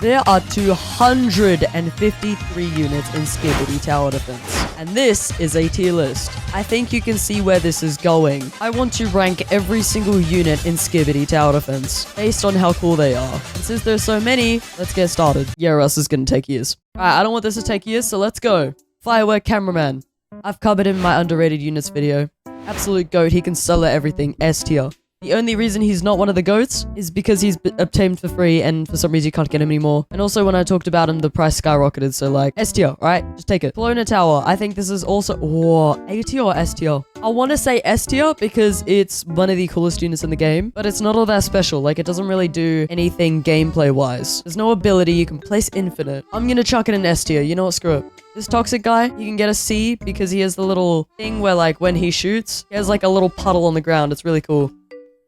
There are 253 units in Skibidi Tower Defense, and this is a tier list. I think you can see where this is going. I want to rank every single unit in Skibidi Tower Defense based on how cool they are. And since there's so many, let's get started. Yeah, Russ is gonna take years. Alright, I don't want this to take years, so let's go. Firework Cameraman. I've covered him in my underrated units video. Absolute goat, he can solo everything, S tier. The only reason he's not one of the GOATs is because he's obtained for free and for some reason you can't get him anymore. And also when I talked about him, the price skyrocketed. So like, S tier, right? Just take it. Kelowna Tower. I think this is also, A tier or S tier? I want to say S tier because it's one of the coolest units in the game, but it's not all that special. Like it doesn't really do anything gameplay wise. There's no ability. You can place infinite. I'm going to chuck it in S tier. You know what? Screw it. This toxic guy, you can get a C because he has the little thing where like when he shoots, he has like a little puddle on the ground. It's really cool.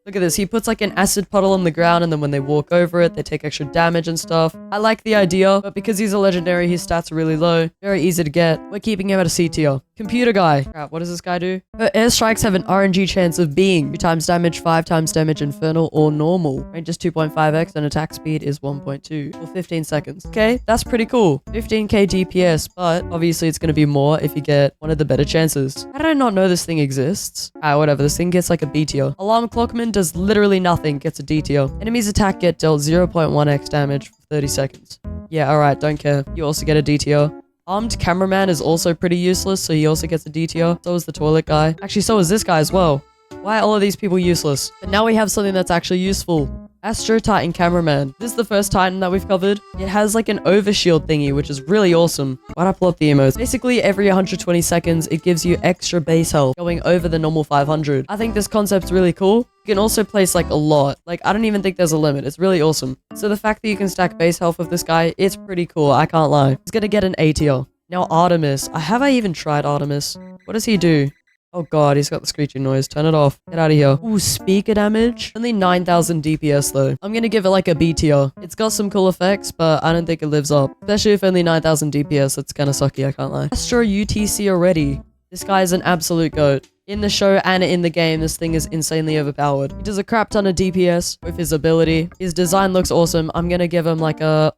Look at this, he puts like an acid puddle on the ground and then when they walk over it, they take extra damage and stuff. I like the idea, but because he's a legendary, his stats are really low. Very easy to get. We're keeping him at a C tier. Computer guy. Crap, what does this guy do? Her airstrikes have an RNG chance of being 2 times damage, 5 times damage, infernal, or normal. Range is 2.5x and attack speed is 1.2 for 15 seconds. Okay, that's pretty cool. 15k DPS, but obviously it's going to be more if you get one of the better chances. How did I not know this thing exists? Whatever, this thing gets like a B tier. Alarm Clockman does literally nothing, gets a D tier. Enemies attack get dealt 0.1x damage for 30 seconds. Yeah, alright, don't care. You also get a D tier. Armed Cameraman is also pretty useless, so he also gets a D tier. So is the toilet guy. Actually, so is this guy as well. Why are all of these people useless? But now we have something that's actually useful. Astro Titan Cameraman. This is the first Titan that we've covered. It has like an overshield thingy, which is really awesome. Why'd I pull up the emotes? Basically, every 120 seconds, it gives you extra base health going over the normal 500. I think this concept's really cool. You can also place like a lot. Like, I don't even think there's a limit. It's really awesome. So the fact that you can stack base health with this guy, it's pretty cool. I can't lie. He's gonna get an A tier. Now, Artemis. Have I even tried Artemis? What does he do? Oh god, he's got the screeching noise. Turn it off. Get out of here. Ooh, speaker damage. Only 9,000 DPS though. I'm gonna give it like a B tier. It's got some cool effects, but I don't think it lives up. Especially if only 9,000 DPS. That's kind of sucky, I can't lie. Astro UTC already. This guy is an absolute goat. In the show and in the game, this thing is insanely overpowered. He does a crap ton of DPS with his ability. His design looks awesome. I'm gonna give him like a,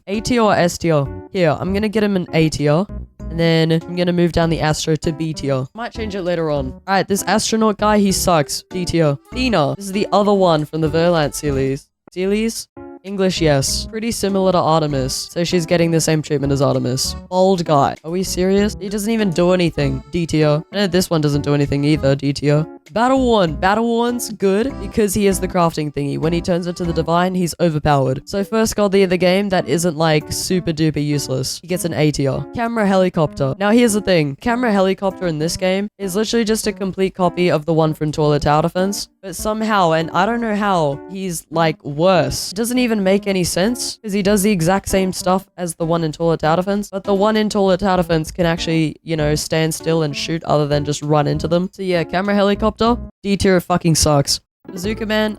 A tier or S tier? Here, I'm gonna get him an A tier. And then I'm gonna move down the Astro to B tier. Might change it later on. Alright, this astronaut guy, he sucks. D tier. Tina. This is the other one from the Verlant series. Series? English, yes. Pretty similar to Artemis. So she's getting the same treatment as Artemis. Old guy. Are we serious? He doesn't even do anything. D tier. I know this one doesn't do anything either. D tier. Battle Worn. Battle Worn's good because he has the crafting thingy. When he turns into the divine, he's overpowered. So first godly of the game that isn't like super duper useless. He gets an A tier. Camera Helicopter. Now here's the thing. Camera Helicopter in this game is literally just a complete copy of the one from Toilet Tower Defense. But somehow, and I don't know how, he's like worse. It doesn't even make any sense because he does the exact same stuff as the one in Toilet Tower Defense. But the one in Toilet Tower Defense can actually, you know, stand still and shoot other than just run into them. So yeah, Camera Helicopter. D tier fucking sucks. Bazooka Man,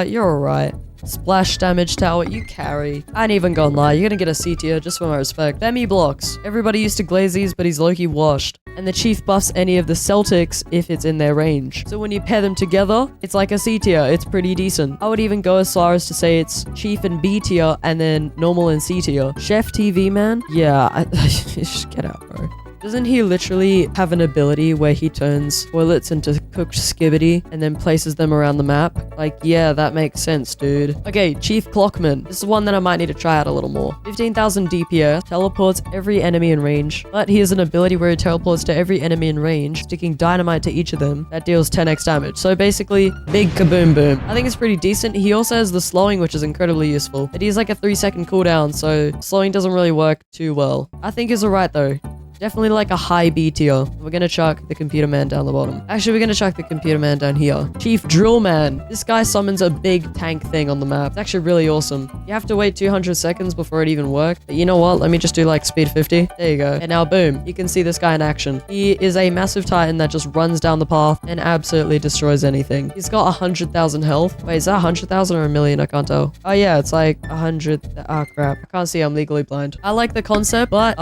you're alright. Splash Damage Tower, you carry. I ain't even gonna lie, you're gonna get a C tier just for my respect. Demi Blocks. Everybody used to glaze these, but he's low-key washed. And the Chief buffs any of the Celtics if it's in their range. So when you pair them together, it's like a C tier. It's pretty decent. I would even go as far as to say it's Chief and B tier and then normal and C tier. Chef TV Man? Yeah, just get out, bro. Doesn't he literally have an ability where he turns toilets into cooked skibidi and then places them around the map? Like, yeah, that makes sense, dude. Okay, Chief Clockman. This is one that I might need to try out a little more. 15,000 DPS, teleports every enemy in range. But he has an ability where he teleports to every enemy in range, sticking dynamite to each of them. That deals 10x damage. So basically, big kaboom boom. I think it's pretty decent. He also has the slowing, which is incredibly useful. It is like a 3-second cooldown, so slowing doesn't really work too well. I think it's alright though. Definitely like a high B tier. We're gonna chuck the Computer Man down the bottom. Actually, we're gonna chuck the Computer Man down here. Chief Drill Man. This guy summons a big tank thing on the map. It's actually really awesome. You have to wait 200 seconds before it even works. But you know what? Let me just do like speed 50. There you go. And now boom. You can see this guy in action. He is a massive titan that just runs down the path and absolutely destroys anything. He's got 100,000 health. Wait, is that 100,000 or a million? I can't tell. Oh yeah, it's like 100. Ah, crap. I can't see. I'm legally blind. I like the concept, but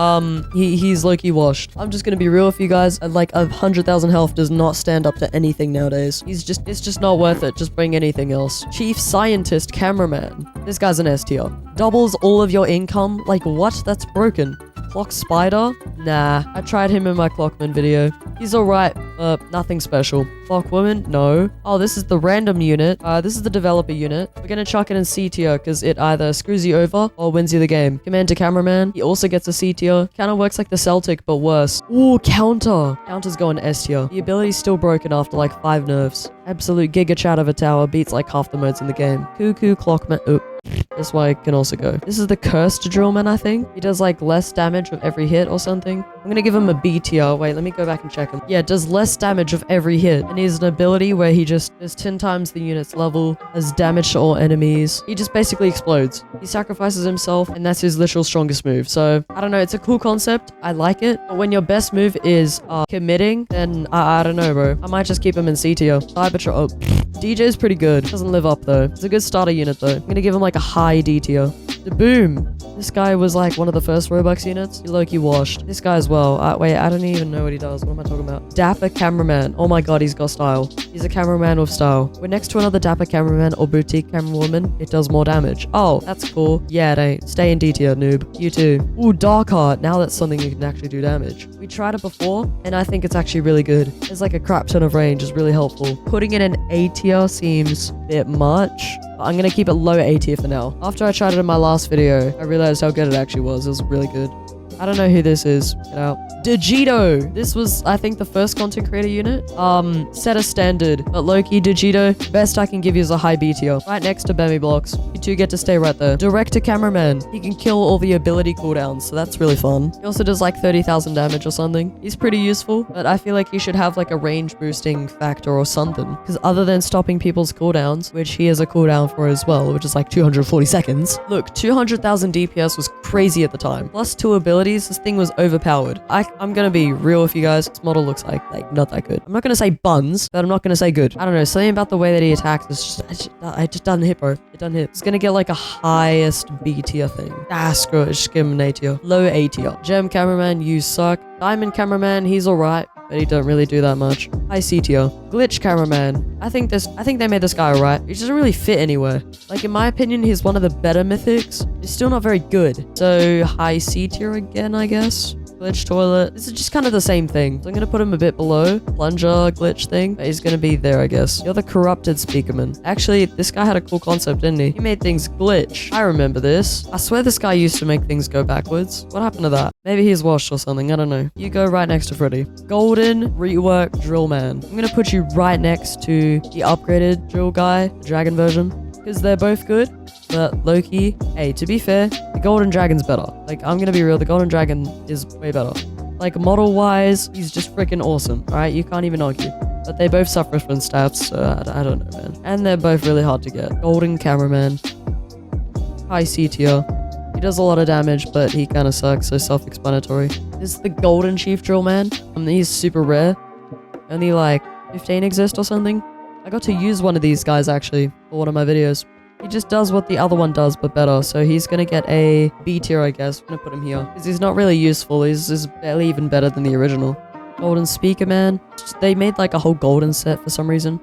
he's low-key low-key washed. I'm just gonna be real with you guys. Like 100,000 health does not stand up to anything nowadays. It's just not worth it. Just bring anything else. Chief Scientist Cameraman. This guy's an S tier. Doubles all of your income. Like what? That's broken. Clock Spider? Nah, I tried him in my Clockman video. He's alright, but nothing special. Clock Woman? No. Oh, this is the random unit. This is the developer unit. We're gonna chuck it in C tier because it either screws you over or wins you the game. Commander Cameraman. He also gets a C tier. Kinda works like the Celtic, but worse. Ooh, Counter. Counter's going S tier. The ability's still broken after like 5 nerfs. Absolute giga chat of a tower beats like half the modes in the game. Cuckoo Clockman. Oop. This way can also go. This is the Cursed Drillman, I think. He does like less damage with every hit or something. I'm gonna give him a B tier. Wait, let me go back and check him. Yeah, does less damage with every hit. And he has an ability where he just does 10 times the unit's level, has damage to all enemies. He just basically explodes. He sacrifices himself, and that's his literal strongest move. So, I don't know, it's a cool concept. I like it. But when your best move is committing, then I don't know, bro. I might just keep him in C tier. Cybertron. Oh, DJ's pretty good. Doesn't live up though. It's a good starter unit though. I'm gonna give him like a high D tier. The Boom. This guy was like one of the first Roblox units. He low-key washed. This guy as well. Wait, I don't even know what he does. What am I talking about? Dapper Cameraman. Oh my god, he's got style. He's a cameraman with style. We're next to another Dapper Cameraman or Boutique Camerawoman. It does more damage. Oh, that's cool. Yeah, it ain't. Stay in D tier, noob. You too. Ooh, Dark Heart. Now that's something you can actually do damage. We tried it before, and I think it's actually really good. There's like a crap ton of range. Is really helpful. Putting it in A tier seems a bit much. I'm gonna keep it low A tier for now. After I tried it in my last video, I realized how good it actually was. It was really good. I don't know who this is. Get out. Digito. This was, I think, the first content creator unit. Set a standard. But low-key, Digito, best I can give you is a high B tier. Right next to Bemi Blocks. You two get to stay right there. Director Cameraman. He can kill all the ability cooldowns, so that's really fun. He also does like 30,000 damage or something. He's pretty useful, but I feel like he should have like a range boosting factor or something. Because other than stopping people's cooldowns, which he has a cooldown for as well, which is like 240 seconds. Look, 200,000 DPS was crazy at the time. Plus 2 abilities, this thing was overpowered. I'm gonna be real with you guys. This model looks like not that good. I'm not gonna say buns, but I'm not gonna say good. I don't know, something about the way that he attacks is just, I just doesn't hit, bro. It doesn't hit. It's gonna get like a highest B tier thing. Screw it, just give him an A tier. Low A tier. Gem Cameraman, you suck. Diamond Cameraman, he's alright, but he don't really do that much. High C tier. Glitch Cameraman. I think they made this guy alright. He doesn't really fit anywhere. Like, in my opinion, he's one of the better mythics. He's still not very good. So, high C tier again, I guess. Glitch Toilet. This is just kind of the same thing. So I'm gonna put him a bit below. Plunger glitch thing. But he's gonna be there, I guess. You're the Corrupted Speakerman. Actually, this guy had a cool concept, didn't he? He made things glitch. I remember this. I swear this guy used to make things go backwards. What happened to that? Maybe he's washed or something. I don't know. You go right next to Freddy. Golden Rework Drillman. I'm gonna put you right next to the upgraded drill guy, the dragon version. Because they're both good. But low-key, hey, to be fair, the Golden Dragon's better. Like, I'm gonna be real, the Golden Dragon is way better. Like, model-wise, he's just freaking awesome, alright? You can't even argue. But they both suffer from stats, so I don't know, man. And they're both really hard to get. Golden Cameraman. High C tier. He does a lot of damage, but he kind of sucks, so self-explanatory. This is the Golden Chief Drillman. He's super rare. Only, like, 15 exist or something. I got to use one of these guys, actually, for one of my videos. He just does what the other one does, but better. So he's gonna get a B tier, I guess. I'm gonna put him here. Because he's not really useful. He's barely even better than the original. Golden Speaker Man. They made like a whole golden set for some reason.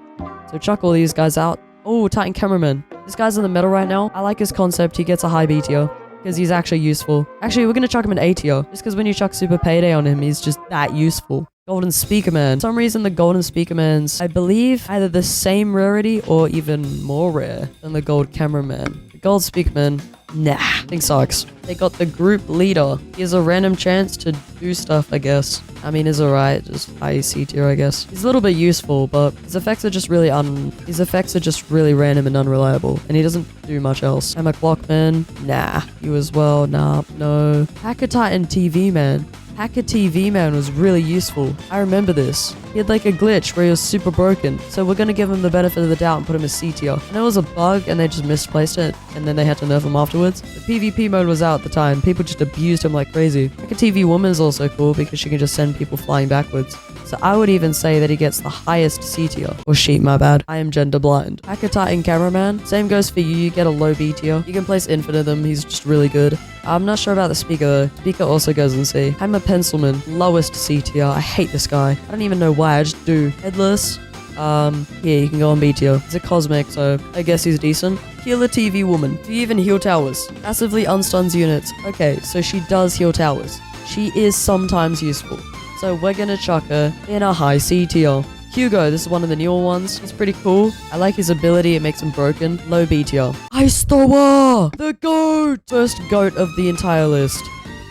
So chuck all these guys out. Oh, Titan Cameraman. This guy's in the middle right now. I like his concept. He gets a high B tier. Because he's actually useful. Actually, we're gonna chuck him in A tier. Just because when you chuck Super Payday on him, he's just that useful. Golden Speakerman. For some reason, the Golden Speakerman's, I believe, either the same rarity or even more rare than the Gold Cameraman. The Gold Speakerman, nah, thing sucks. They got the Group Leader. He has a random chance to do stuff, I guess. I mean, he's alright, just high C tier, I guess. He's a little bit useful, but his effects are just really random and unreliable, and he doesn't do much else. Emma Clockman, nah. You as well, nah, no. Hacker Titan TV Man. Hacker TV Man was really useful. I remember this. He had like a glitch where he was super broken. So we're gonna give him the benefit of the doubt and put him as C tier. And it was a bug and they just misplaced it. And then they had to nerf him afterwards. The PvP mode was out at the time. People just abused him like crazy. Hacker TV Woman is also cool because she can just send people flying backwards. So I would even say that he gets the highest C tier. Or she, my bad. I am gender blind. Hacker Titan Cameraman. Same goes for you. You get a low B tier. You can place infinite of them. He's just really good. I'm not sure about the speaker though. Speaker also goes in C. I'm a pencilman. Lowest C tier. I hate this guy. I don't even know why. I just do. Headless. Yeah, you can go on B tier. He's a cosmic, so I guess he's decent. Healer TV woman. Do you even heal towers? Passively unstuns units. Okay, so she does heal towers. She is sometimes useful. So we're gonna chuck her in a high C tier. Hugo, this is one of the newer ones. He's pretty cool. I like his ability. It makes him broken. Low B tier. Ice Thrower! The GOAT! First GOAT of the entire list.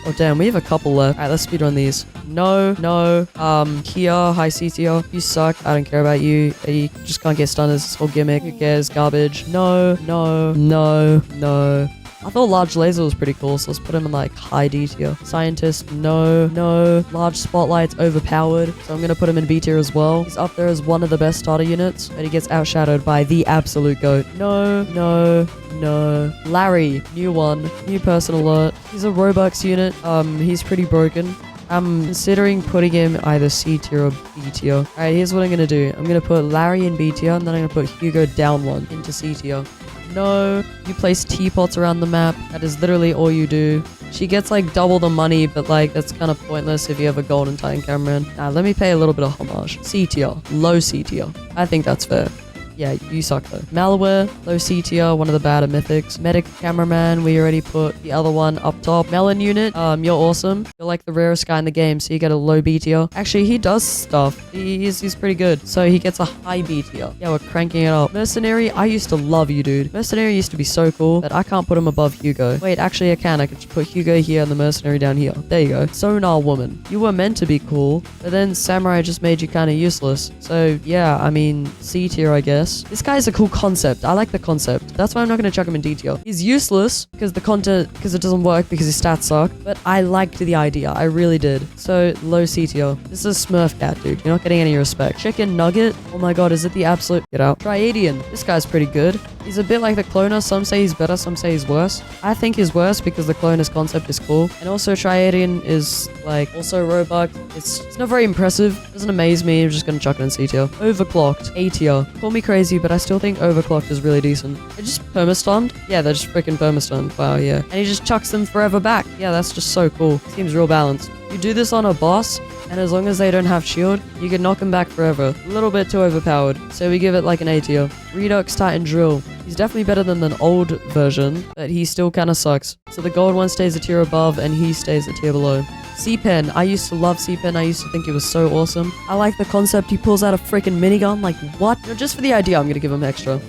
Oh, damn. We have a couple left. Alright, let's speedrun these. No. Here, high C tier. You suck. I don't care about you. You just can't get stunned as this whole gimmick. Who cares? Garbage. No. I thought Large Laser was pretty cool, so let's put him in like high D tier. Scientist, no. Large Spotlight's overpowered, so I'm gonna put him in B tier as well. He's up there as one of the best starter units, but he gets outshadowed by the absolute GOAT. No. Larry, new one, new person alert. He's a Robux unit. He's pretty broken. I'm considering putting him either C tier or B tier. Alright, here's what I'm gonna do. I'm gonna put Larry in B tier, and then I'm gonna put Hugo down one into C tier. No, you place teapots around the map. That is literally all you do. She gets like double the money, but like that's kind of pointless if you have a golden Titan cameraman. Nah, let me pay a little bit of homage. C tier, low C tier. I think that's fair. Yeah, you suck though. Malware, low C tier, one of the better mythics. Medic cameraman, we already put the other one up top. Melon unit, you're awesome. You're like the rarest guy in the game, so you get a low B tier. Actually, he does stuff. He's pretty good. So he gets a high B tier. Yeah, we're cranking it up. Mercenary, I used to love you, dude. Mercenary used to be so cool, but I can't put him above Hugo. Wait, actually I can. I could just put Hugo here and the Mercenary down here. There you go. Sonar woman. You were meant to be cool, but then Samurai just made you kind of useless. So yeah, I mean, C tier, I guess. This guy's a cool concept. I like the concept. That's why I'm not going to chuck him in D tier. He's useless because the content, because it doesn't work because his stats suck. But I liked the idea. I really did. So low C tier. This is Smurf cat, dude. You're not getting any respect. Chicken Nugget. Oh my god, is it the absolute? Get out. Triadian. This guy's pretty good. He's a bit like the cloner. Some say he's better, some say he's worse. I think he's worse because the cloner's concept is cool. And also Triadian is like also Robux. It's not very impressive. Doesn't amaze me. I'm just gonna chuck it in C tier. Overclocked. A tier. Call me crazy, but I still think Overclocked is really decent. They're just permastunned. Yeah, they're just freaking permastunned. Wow, yeah. And he just chucks them forever back. Yeah, that's just so cool. Seems real balanced. You do this on a boss, and as long as they don't have shield, you can knock them back forever. A little bit too overpowered, so we give it like an A tier. Redux Titan Drill. He's definitely better than the old version, but he still kind of sucks. So the gold one stays a tier above, and he stays a tier below. C-Pen. I used to love C-Pen. I used to think it was so awesome. I like the concept. He pulls out a freaking minigun. Like, what? No, just for the idea, I'm gonna give him extra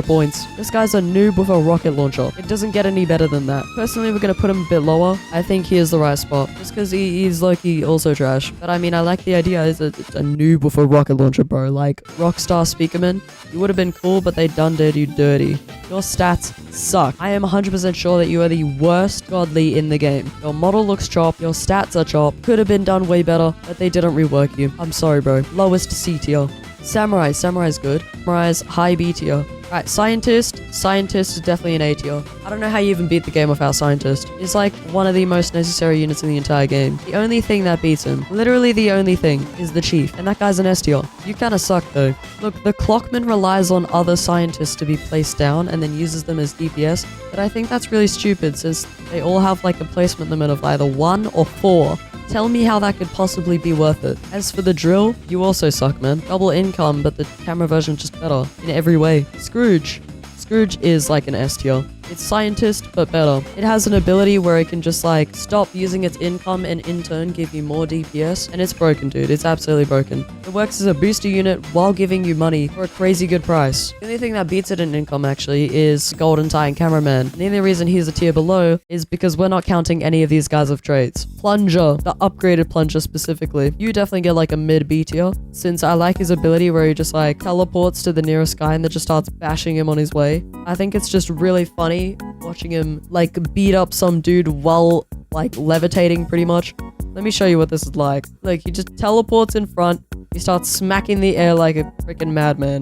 points. This guy's a noob with a rocket launcher. It doesn't get any better than that. Personally, we're gonna put him a bit lower. I think he is the right spot. Just because he's low-key also trash. But I mean, I like the idea. It's a noob with a rocket launcher, bro. Like, Rockstar Speakerman. You would have been cool, but they done did you dirty. Your stats suck. I am 100% sure that you are the worst godly in the game. Your model looks chop. Your stats are chop. Could have been done way better, but they didn't rework you. I'm sorry, bro. Lowest C tier. Samurai. Samurai's good. Samurai's high B tier. Right, Scientist. Scientist is definitely an A tier. I don't know how you even beat the game without Scientist. It's like one of the most necessary units in the entire game. The only thing that beats him, literally the only thing, is the Chief. And that guy's an S tier. You kinda suck though. Look, the Clockman relies on other scientists to be placed down and then uses them as DPS. But I think that's really stupid since they all have like a placement limit of either 1 or 4. Tell me how that could possibly be worth it. As for the drill, you also suck, man. Double income, but the camera version just better in every way. Scrooge. Scrooge is like an S tier. It's Scientist, but better. It has an ability where it can just like stop using its income and in turn give you more DPS. And it's broken, dude. It's absolutely broken. It works as a booster unit while giving you money for a crazy good price. The only thing that beats it in income actually is Golden Titan Cameraman. And the only reason he's a tier below is because we're not counting any of these guys with traits. Plunger, the upgraded Plunger specifically. You definitely get like a mid B tier since I like his ability where he just like teleports to the nearest guy and then just starts bashing him on his way. I think it's just really funny watching him like beat up some dude while like levitating pretty much. Let me show you what this is like. Like he just teleports in front. He starts smacking the air like a freaking madman.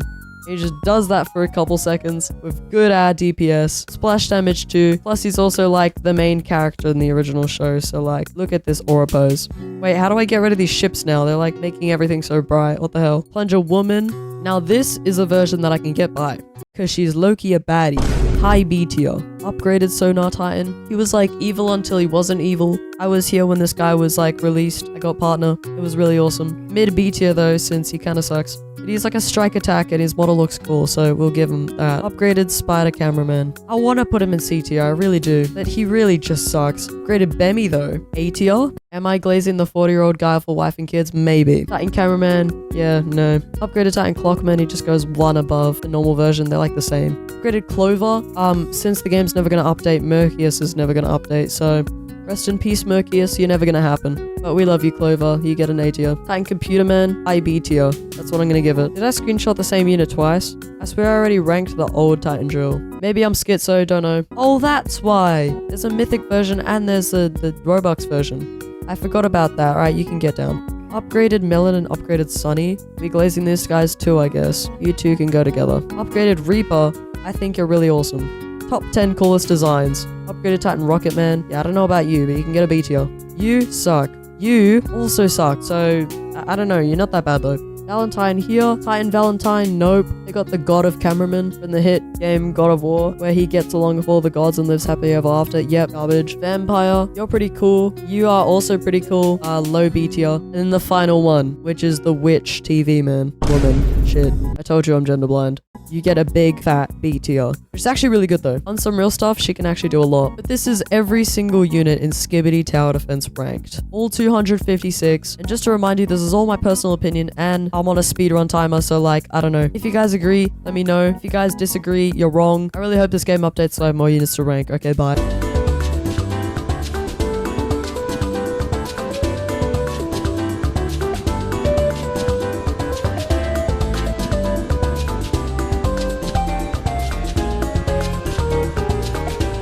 He just does that for a couple seconds with good DPS, splash damage too. Plus he's also like the main character in the original show. So like, look at this aura pose. Wait, how do I get rid of these ships now? They're like making everything so bright. What the hell? Plunger woman. Now this is a version that I can get by, because she's low-key a baddie. High B tier. Upgraded Sonar Titan. He was like evil until he wasn't evil. I was here when this guy was like released. I got partner. It was really awesome. Mid B tier though, since he kind of sucks. But he's like a strike attack and his model looks cool, so we'll give him that. Upgraded Spider Cameraman. I want to put him in C tier, I really do. But he really just sucks. Upgraded Bemmy though. A tier. Am I glazing the 40-year-old guy for wife and kids? Maybe. Titan Cameraman. Yeah, no. Upgraded Titan Clockman. He just goes one above the normal version. They're like the same. Upgraded Clover. Since the game's never gonna update, Mercius is never gonna update, so rest in peace, Mercius. You're never gonna happen. But we love you, Clover. You get an A tier. Titan Computer Man, IB tier. That's what I'm gonna give it. Did I screenshot the same unit twice? I swear I already ranked the old Titan Drill. Maybe I'm schizo, don't know. Oh, that's why. There's a mythic version and there's the Roblox version. I forgot about that. Alright, you can get down. Upgraded Melon and upgraded Sunny. We glazing these guys too, I guess. You two can go together. Upgraded Reaper. I think you're really awesome. Top 10 coolest designs. Upgraded Titan Rocket Man. Yeah, I don't know about you, but you can get a B tier. You suck. You also suck, so I don't know. You're not that bad though. Valentine here. Titan Valentine, nope. They got the God of Cameraman from the hit game God of War, where he gets along with all the gods and lives happily ever after. Yep, garbage. Vampire, you're pretty cool. You are also pretty cool. Low B tier. And then the final one, which is the Witch TV man. Woman. Shit. I told you I'm gender blind. You get a big fat B tier, which is actually really good though. On some real stuff, she can actually do a lot. But this is every single unit in Skibidi Tower Defense ranked. All 256. And just to remind you, this is all my personal opinion and I'm on a speedrun timer, so like, I don't know. If you guys agree, let me know. If you guys disagree, you're wrong. I really hope this game updates so I have more units to rank. Okay, bye.